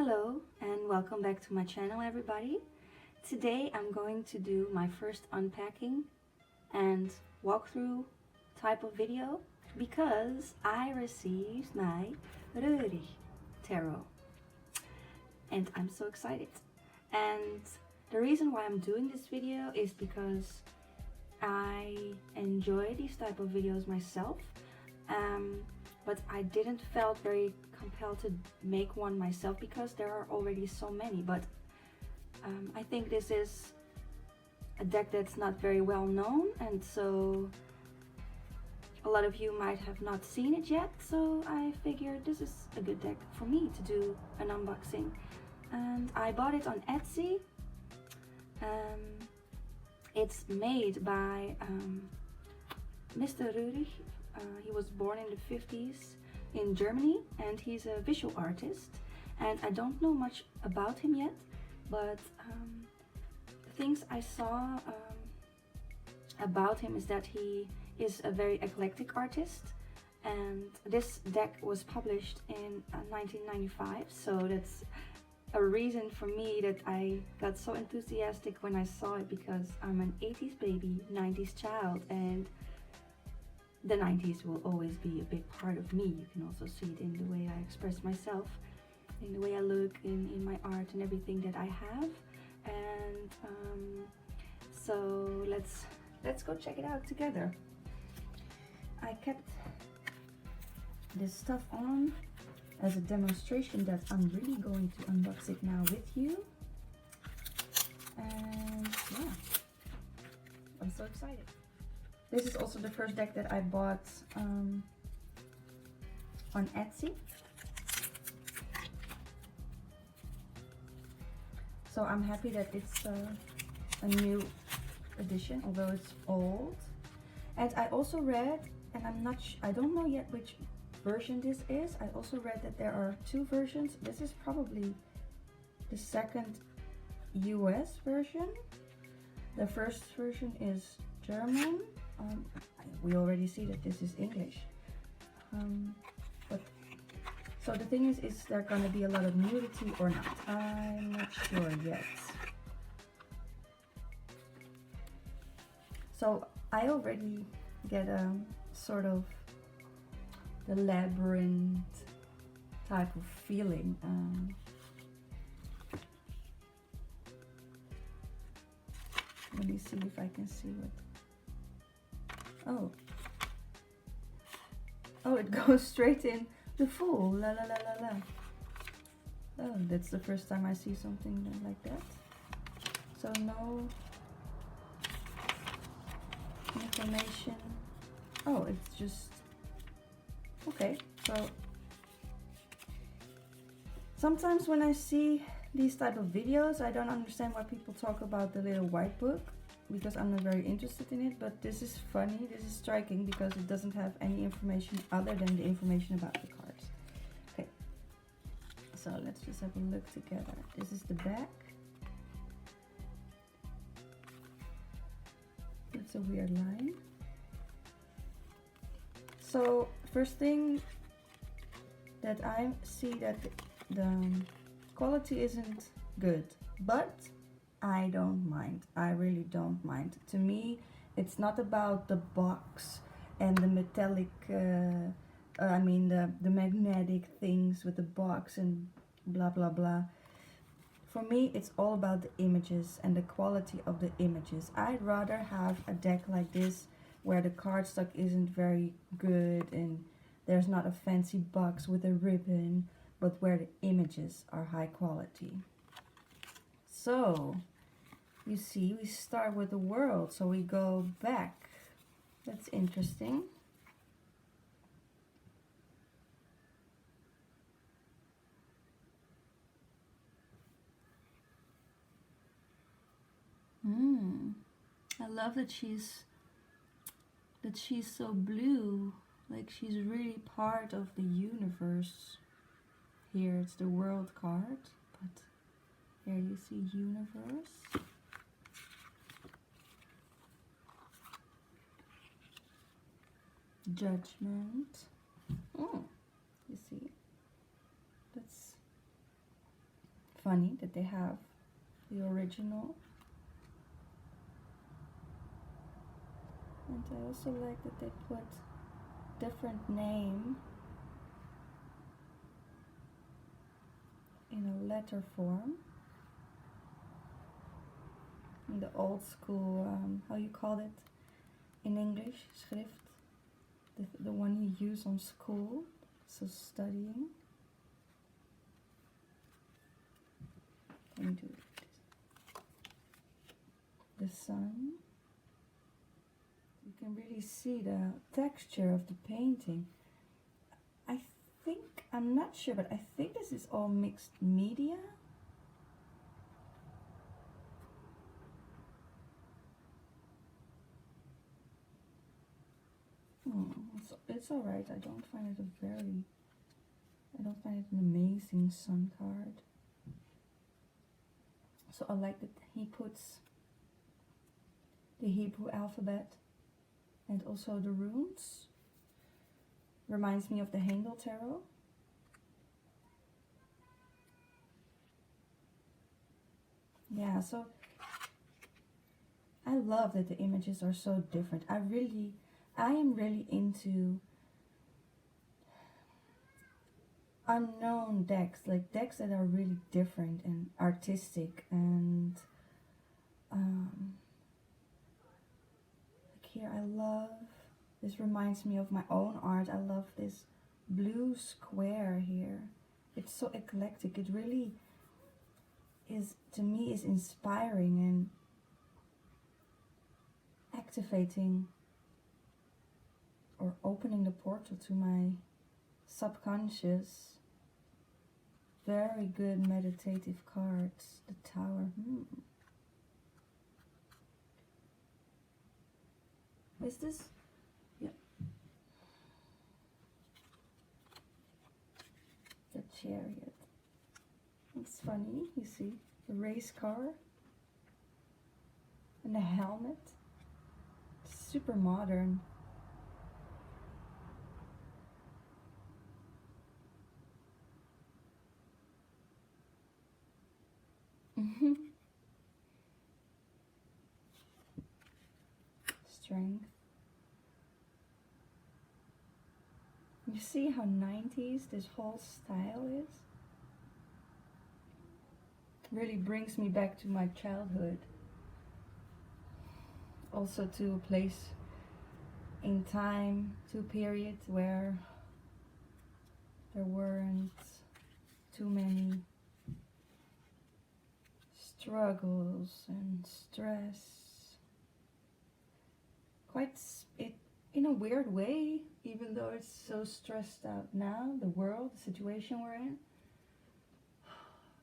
Hello and welcome back to my channel, everybody. Today I'm going to do my first unpacking and walkthrough type of video because I received my Röhrig tarot and I'm so excited. And the reason why I'm doing this video is because I enjoy these type of videos myself, but I didn't felt very compelled to make one myself because there are already so many. But I think this is a deck that's not very well known, and so a lot of you might have not seen it yet, so I figured this is a good deck for me to do an unboxing. And I bought it on Etsy. It's made by Mr. Röhrig. He was born in the 50s in Germany and he's a visual artist, and I don't know much about him yet, but things I saw about him is that he is a very eclectic artist, and this deck was published in 1995, so that's a reason for me that I got so enthusiastic when I saw it, because I'm an 80s baby, 90s child, and the 90s will always be a big part of me. You can also see it in the way I express myself, in the way I look, in my art and everything that I have. And so let's go check it out together. I kept this stuff on as a demonstration that I'm really going to unbox it now with you. And yeah, I'm so excited. This is also the first deck that I bought on Etsy. So I'm happy that it's a new edition, although it's old. And I also read, and I don't know yet which version this is. I also read that there are two versions. This is probably the second US version. The first version is German. We already see that this is English, but so the thing is there gonna be a lot of nudity or not? I'm not sure yet. So I already get a sort of the labyrinth type of feeling. Let me see if I can see what. Oh, it goes straight in the Fool. La la la la la. Oh, that's the first time I see something like that. So no information. Oh, it's just okay. So sometimes when I see these type of videos, I don't understand why people talk about the little white book, because I'm not very interested in it. But this is funny, this is striking, because it doesn't have any information other than the information about the cards. Okay, so let's just have a look together. This is the back. It's a weird line. So first thing that I see, that the quality isn't good, but I don't mind. I really don't mind. To me, it's not about the box and the metallic, the magnetic things with the box and blah blah blah. For me, it's all about the images and the quality of the images. I'd rather have a deck like this where the cardstock isn't very good and there's not a fancy box with a ribbon, but where the images are high quality. So you see, we start with the world, so we go back. That's interesting. I love that she's so blue, like she's really part of the universe. Here it's the world card, but here you see universe. Judgment. You see, that's funny that they have the original. And I also like that they put different name in a letter form. In the old school, how you call it in English, schrift. The one you use on school, so studying. Let me do this. The sun. You can really see the texture of the painting. I think, I'm not sure, but I think this is all mixed media. It's alright. I don't find it an amazing sun card. So I like that he puts the Hebrew alphabet and also the runes. Reminds me of the Handel Tarot. Yeah, so I love that the images are so different. I am really into unknown decks, like decks that are really different and artistic, and like here I love, this reminds me of my own art. I love this blue square here. It's so eclectic. It really is, to me, is inspiring and activating or opening the portal to my subconscious. Very good meditative cards. The Tower. Is this? Yeah. The Chariot. It's funny, you see the race car and the helmet. It's super modern. Strength. You see how 90s this whole style is? Really brings me back to my childhood. Also to a place in time, to a period where there weren't too many struggles and stress. In a weird way, even though it's so stressed out now, the world, the situation we're in,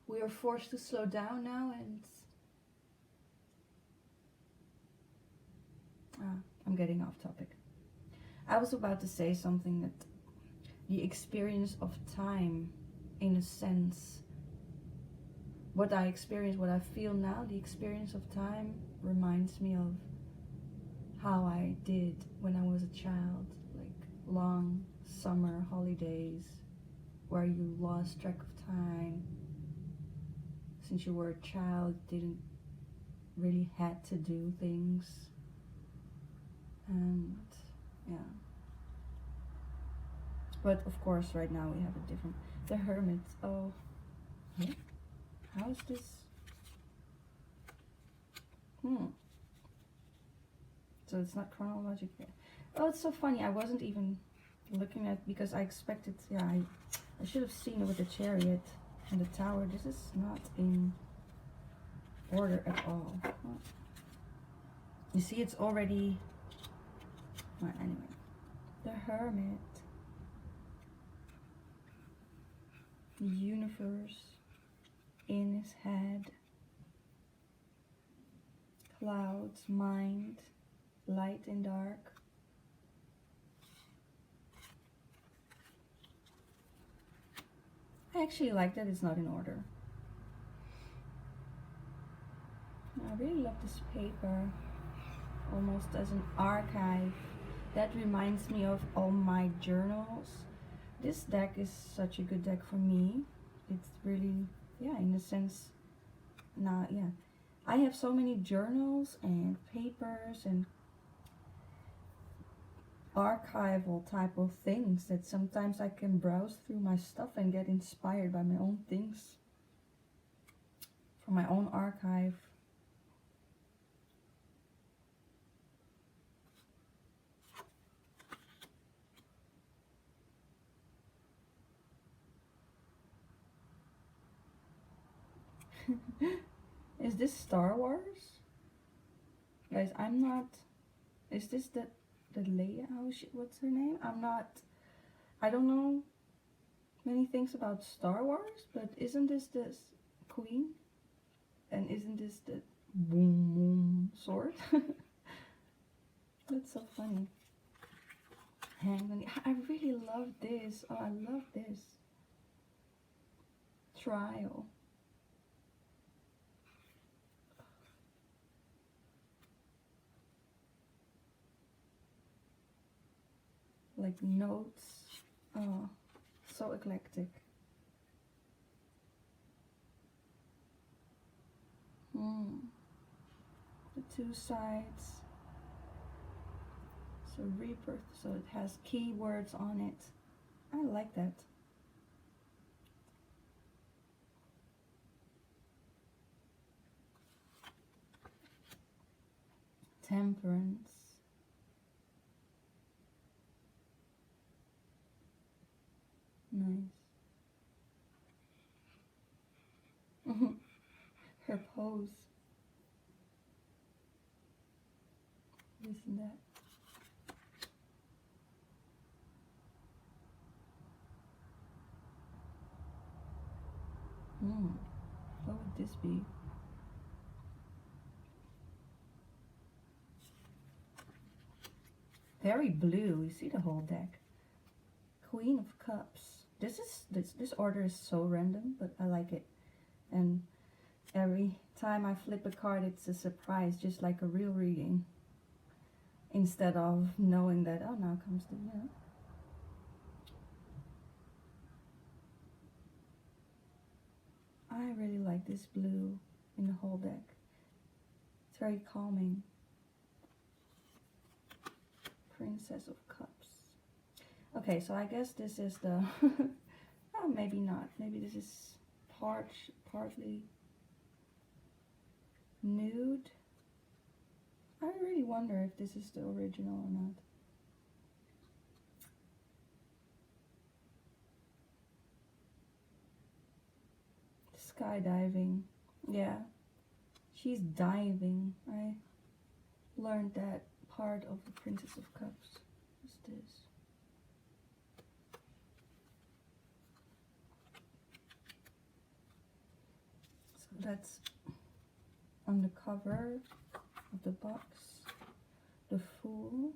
we are forced to slow down now, and I'm getting off topic. I was about to say something that the experience of time, in a sense, what I experience, what I feel now, the experience of time reminds me of how I did when I was a child, like long summer holidays where you lost track of time. Since you were a child, didn't really had to do things, and yeah. But of course right now we have a different, the Hermit. Oh, yeah. How is this? So it's not chronological. Oh, it's so funny. I wasn't even looking at, because I expected, yeah, I should have seen it with the Chariot and the Tower. This is not in order at all. You see, it's already, well, anyway. The Hermit. The universe in his head. Clouds, mind, light and dark. I actually like that it's not in order. I really love this paper, almost as an archive. That reminds me of all my journals. This deck is such a good deck for me. It's really yeah, in a sense, not, yeah. I have so many journals and papers and archival type of things that sometimes I can browse through my stuff and get inspired by my own things from my own archive. Is this Star Wars? Guys, I'm not. Is this the Leia? What's her name? I don't know many things about Star Wars, but isn't this Queen? And isn't this the boom boom sword? That's so funny. Hang on. I really love this. Oh, I love this. Trial. Like notes. Oh, so eclectic. The two sides. So rebirth, so it has keywords on it. I like that. Temperance. Nice. Her pose. Isn't that? What would this be? Very blue. You see the whole deck. Queen of Cups. This order is so random, but I like it. And every time I flip a card, it's a surprise, just like a real reading. Instead of knowing that, oh, now comes the, you know. I really like this blue in the whole deck. It's very calming. Princess of Cups. Okay, so I guess this is the... oh, maybe not. Maybe this is partly nude. I really wonder if this is the original or not. Skydiving. Yeah. She's diving. I learned that part of the Princess of Cups. What's this? So that's on the cover of the box. The Fool.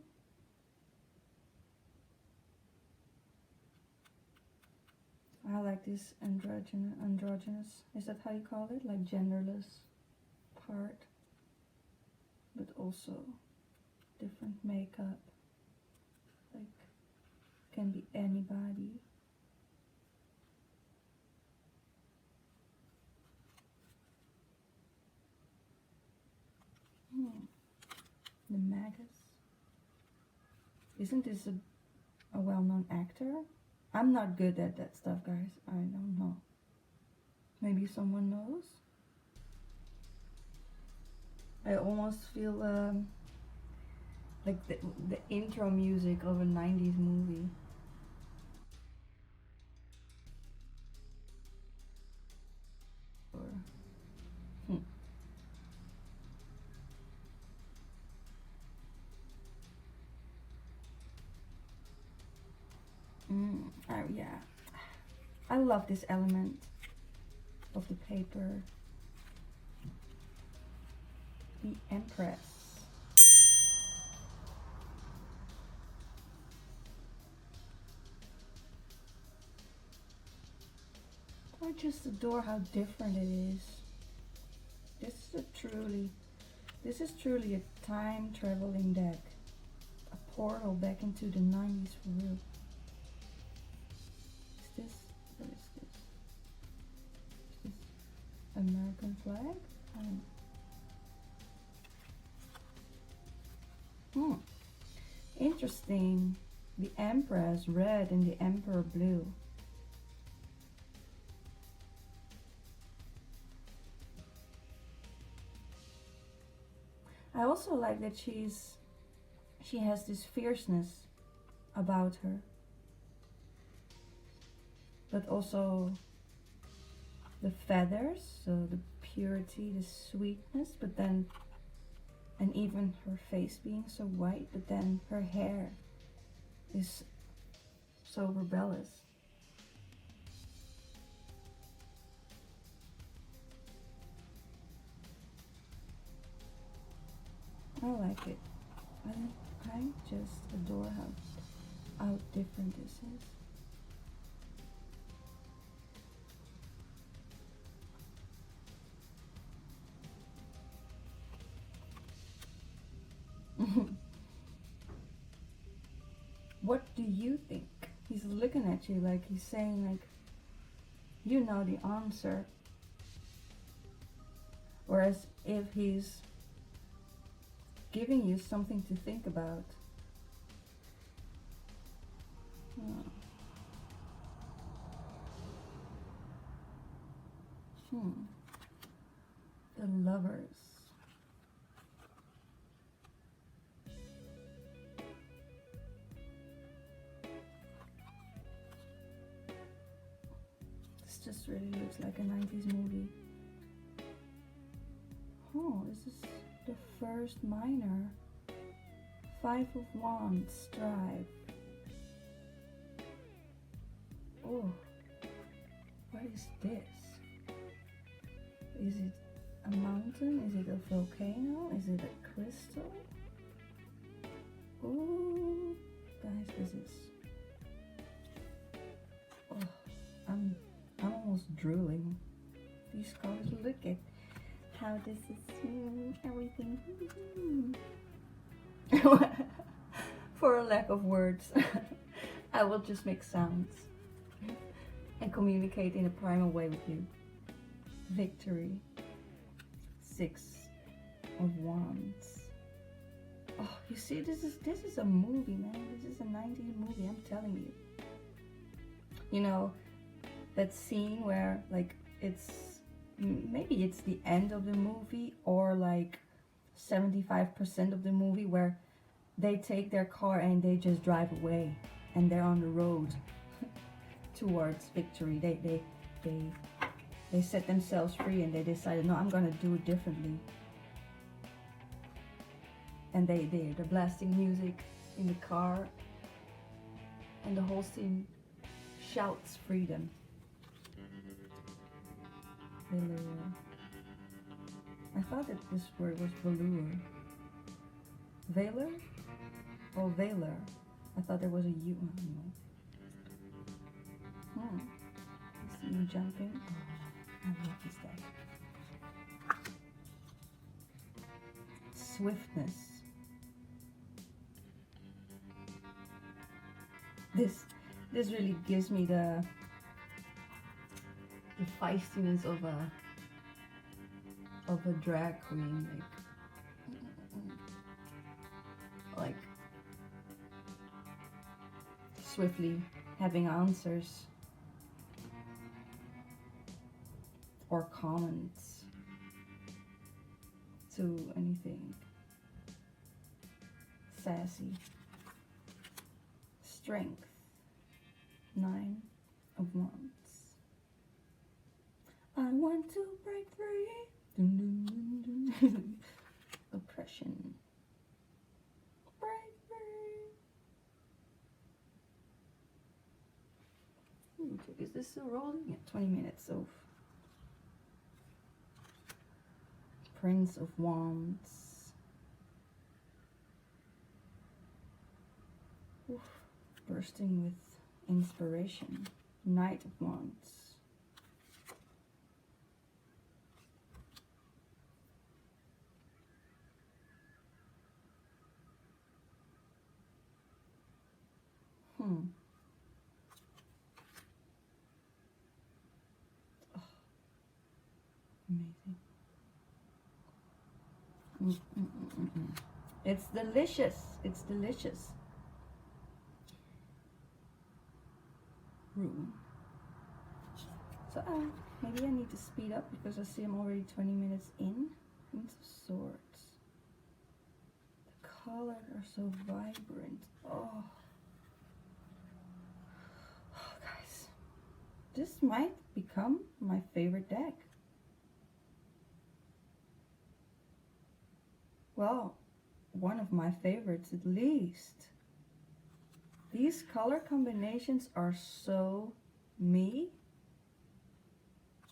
I like this androgynous, is that how you call it? Like genderless part, but also different makeup, like can be anybody. The Magus. Isn't this a well-known actor? I'm not good at that stuff, guys. I don't know. Maybe someone knows? I almost feel like the intro music of a 90s movie. Yeah, I love this element of the paper. The Empress. I just adore how different it is. This is truly a time traveling deck. A portal back into the 90s for real. What is this? American flag. Interesting. The Empress red and the Emperor blue. I also like that she has this fierceness about her, but also the feathers, so the purity, the sweetness, but then, and even her face being so white, but then her hair is so rebellious. I like it. I just adore how different this is. What do you think? He's looking at you like he's saying, like, you know the answer. Or as if he's giving you something to think about. The Lovers. This just really looks like a 90s movie. Oh, this is the first minor. 5 of Wands, Strive. Oh, what is this? Is it a mountain? Is it a volcano? Is it a crystal? Oh, guys, this is... Oh, I'm almost drooling. These colors, look at how this is everything. For a lack of words, I will just make sounds and communicate in a primal way with you. Victory. 6 of Wands. Oh, you see, this is a movie, man. This is a 90s movie, I'm telling you. You know, that scene where, like, maybe it's the end of the movie, or like 75% of the movie, where they take their car and they just drive away and they're on the road towards victory. They set themselves free and they decided, no, I'm gonna do it differently. And they're blasting music in the car, and the whole scene shouts freedom. Velour. I thought that this word was velour. Velour? Or Valor? I thought there was a U. See you jumping. Oh, how lucky is that? Swiftness. This really gives me the feistiness of a drag queen, like swiftly having answers or comments to anything. Sassy. Strength. 9 of Wands. I want to break free. Dun, dun, dun, dun. Oppression. Break free. Is this still rolling? Yeah, 20 minutes of Prince of Wands. Oof. Bursting with inspiration. Knight of Wands. Oh. Amazing. It's delicious. It's delicious. Room. So maybe I need to speed up because I see I'm already 20 minutes in. Queens of Swords. The colors are so vibrant. Oh. Oh, guys. This might become my favorite deck. Well, one of my favorites at least. These color combinations are so me,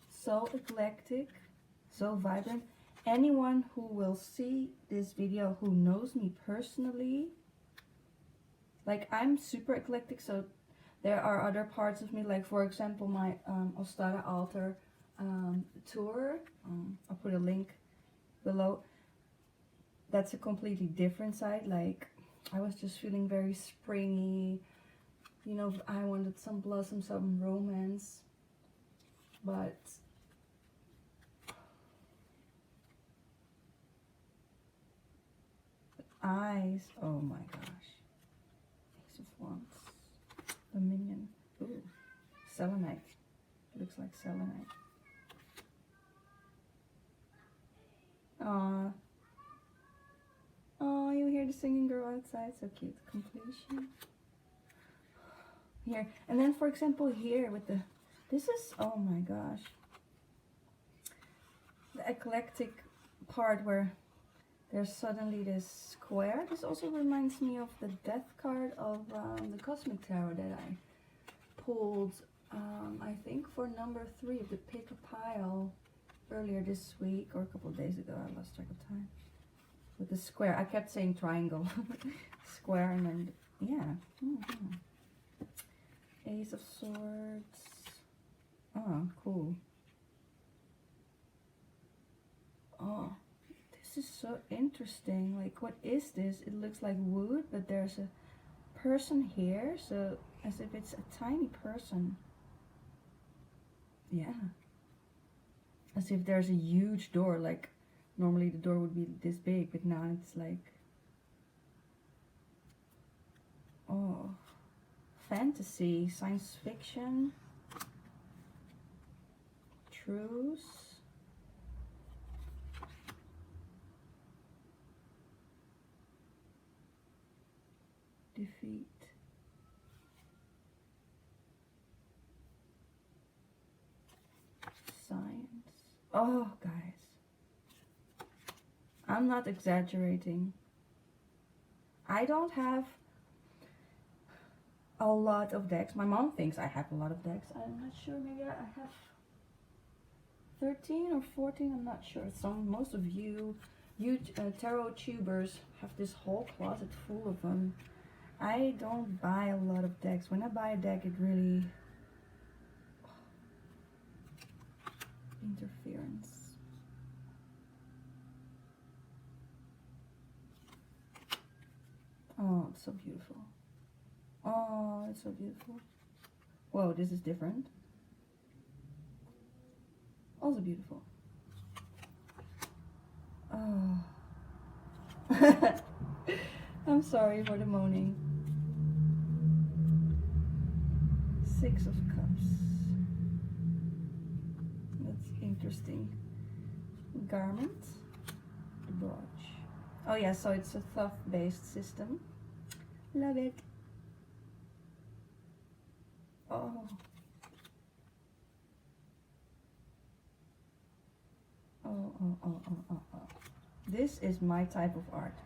so eclectic, so vibrant. Anyone who will see this video who knows me personally, like I'm super eclectic, so there are other parts of me, like for example my Ostara Altar tour. I'll put a link below. That's a completely different side. Like I was just feeling very springy, you know, I wanted some blossom, some romance, but the eyes, oh my gosh. Ace of Wands, the minion, ooh, selenite, looks like selenite. Oh, you hear the singing girl outside, so cute. Completion. Here, and then for example here with the, this is, oh my gosh, the eclectic part where there's suddenly this square. This also reminds me of the death card of the Cosmic Tarot that I pulled, I think for number 3 of the Pick a Pile earlier this week, or a couple of days ago, I lost track of time. With the square, I kept saying triangle, square, and then, yeah. Ace of Swords. Oh, cool. Oh, this is so interesting. Like, what is this? It looks like wood, but there's a person here, so as if it's a tiny person. Yeah. As if there's a huge door, like normally the door would be this big, but now it's like, oh, fantasy, science fiction, truce, defeat, science. Oh, guys, I'm not exaggerating. I don't have a lot of decks. My mom thinks I have a lot of decks. I'm not sure. Maybe I have 13 or 14. I'm not sure. Most of you tarot tubers have this whole closet full of them. I don't buy a lot of decks. When I buy a deck, it really interference. Oh, it's so beautiful. Oh, it's so beautiful. Whoa, this is different. Also beautiful. Oh. I'm sorry for the moaning. 6 of Cups. That's interesting. Garment. The brooch. Oh yeah, so it's a thought-based system. Love it. Oh. Oh. This is my type of art.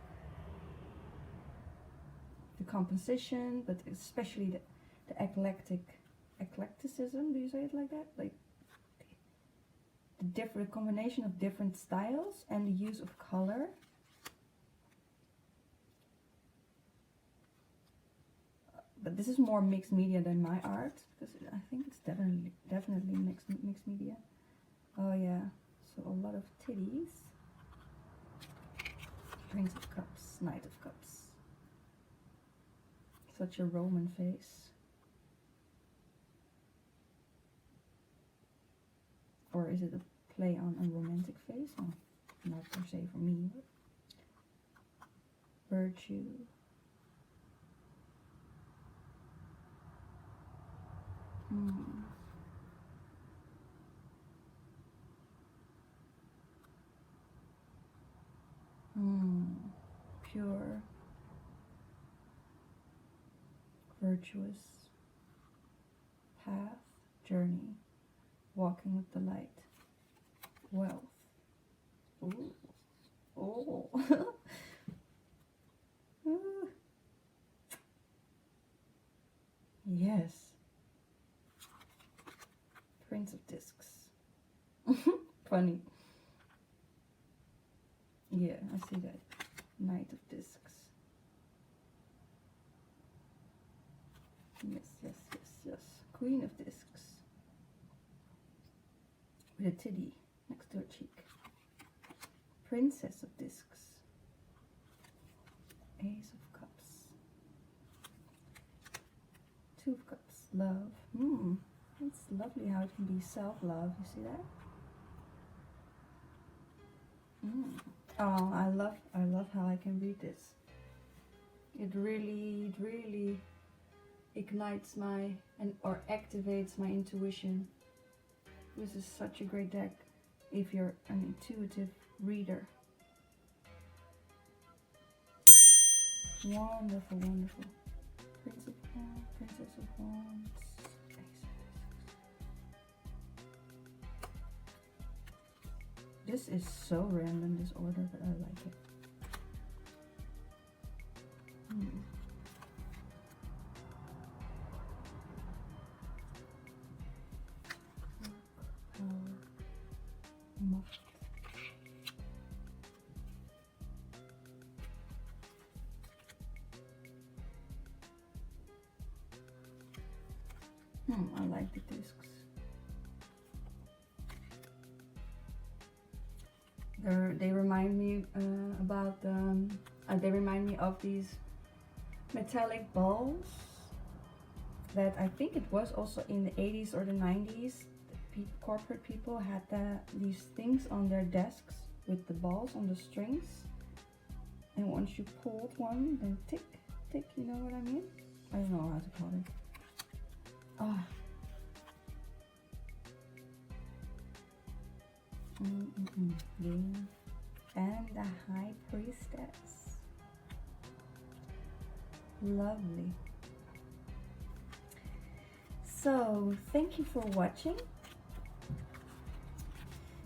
The composition, but especially the eclecticism, do you say it like that? Like the different combination of different styles and the use of color. But this is more mixed media than my art, because I think it's definitely mixed media. Oh yeah, so a lot of titties. Prince of Cups, Knight of Cups. Such a Roman face. Or is it a play on a romantic face. Well, not per se for me, but virtue. Pure, virtuous path, journey, walking with the light, wealth. Ooh. Oh. Yes. Prince of Discs. Funny. Yeah, I see that. Knight of Discs. Yes, yes, yes, yes. Queen of Discs. With a titty next to her cheek. Princess of Discs. Ace of Cups. Two of Cups. Love. It's lovely how it can be self-love. You see that? Oh, I love how I can read this. It really ignites my or activates my intuition. This is such a great deck if you're an intuitive reader. Wonderful, wonderful. Prince of Wands, Princess of Wands, Ace of Discs. This is so random, this order, but I like it. I like the discs. They remind me they remind me of these metallic balls that I think it was also in the 80s or the 90s. Corporate people had these things on their desks with the balls on the strings, and once you pulled one, then tick, tick, you know what I mean? I don't know how to call it. Yeah. And the High Priestess. Lovely. So, thank you for watching.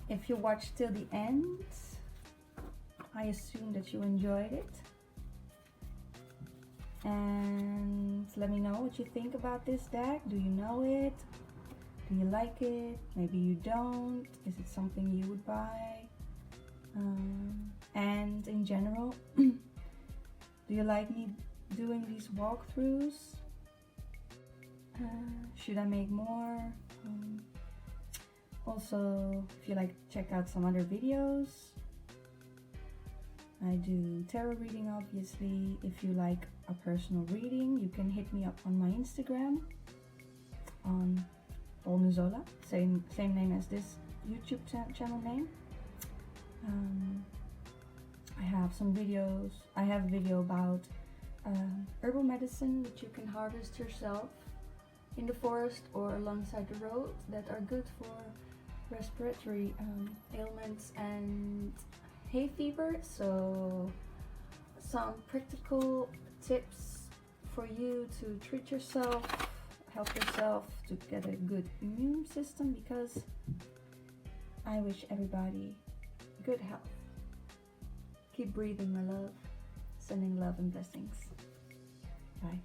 If you watched till the end, I assume that you enjoyed it. And let me know what you think about this deck. Do you know it? Do you like it? Maybe you don't. Is it something you would buy? And in general, do you like me doing these walkthroughs? Should I make more? Also, if you like, check out some other videos. I do tarot reading, obviously. If you like a personal reading, you can hit me up on my Instagram on OLNUZOLA, same name as this YouTube channel name. I have some videos. I have a video about herbal medicine that you can harvest yourself in the forest or alongside the road that are good for respiratory ailments and hay fever. So some practical tips for you to treat yourself, help yourself to get a good immune system, because I wish everybody good health. Keep breathing, my love. Sending love and blessings. Bye.